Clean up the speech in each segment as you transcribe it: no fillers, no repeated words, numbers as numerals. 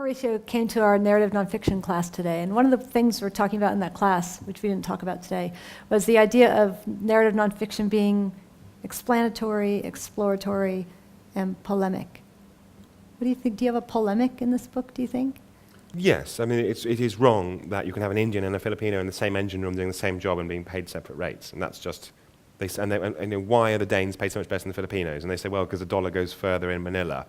Horatio came to our narrative nonfiction class today, and one of the things we're talking about in that class, which we didn't talk about today, was the idea of narrative nonfiction being explanatory, exploratory, and polemic. What do you think? Do you have a polemic in this book, do you think? Yes, I mean, it is wrong that you can have an Indian and a Filipino in the same engine room doing the same job and being paid separate rates, and that's just, why are the Danes paid so much better than the Filipinos? And they say, well, because the dollar goes further in Manila.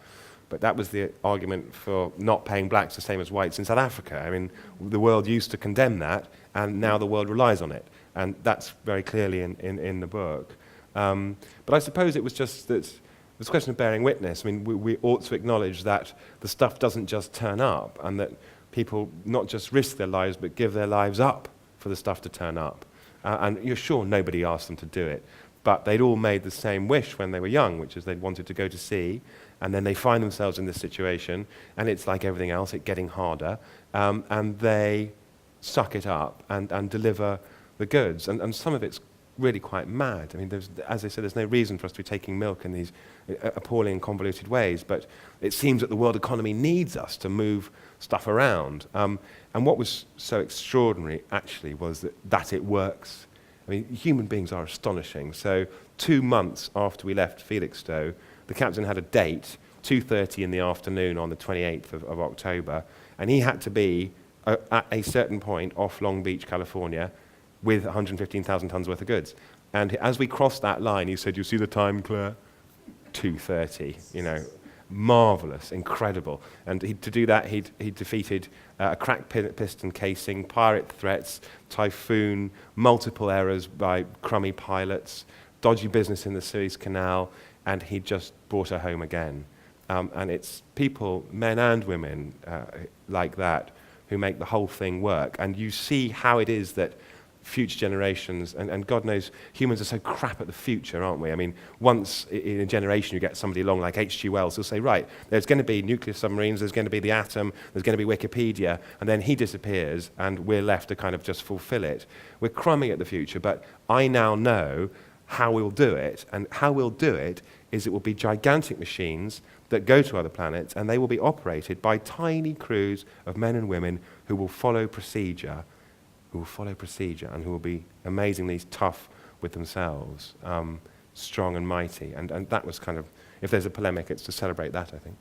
But that was the argument for not paying blacks the same as whites in South Africa. I mean, the world used to condemn that, and now the world relies on it. And that's very clearly in the book. But I suppose it was just that it's a question of bearing witness. I mean, we ought to acknowledge that the stuff doesn't just turn up, and that people not just risk their lives, but give their lives up for the stuff to turn up. And you're sure nobody asked them to do it. But they'd all made the same wish when they were young, which is they'd wanted to go to sea, and then they find themselves in this situation, and it's like everything else, it's getting harder, and they suck it up and deliver the goods. And some of it's really quite mad. I mean, as I said, there's no reason for us to be taking milk in these appalling, convoluted ways, but it seems that the world economy needs us to move stuff around. And what was so extraordinary, actually, was that it works. I mean, human beings are astonishing. So 2 months after we left Felixstowe, the captain had a date, 2:30 in the afternoon on the 28th of October, and he had to be at a certain point off Long Beach, California, with 115,000 tons worth of goods. And as we crossed that line, he said, "You see the time, Claire?" 2:30, marvellous, incredible. And to do that, he defeated a cracked piston casing, pirate threats, typhoon, multiple errors by crummy pilots, dodgy business in the Suez Canal, and he just brought her home again. And it's people, men and women, like that, who make the whole thing work. And you see how it is that future generations, and God knows humans are so crap at the future, aren't we? I mean, once in a generation you get somebody along like H.G. Wells who'll say, right, there's going to be nuclear submarines, there's going to be the atom, there's going to be Wikipedia, and then he disappears and we're left to kind of just fulfill it. We're crumbing at the future, but I now know how we'll do it, and how we'll do it is it will be gigantic machines that go to other planets, and they will be operated by tiny crews of men and women who will follow procedure, and who will be amazingly tough with themselves, strong and mighty. And that was kind of, if there's a polemic, it's to celebrate that, I think.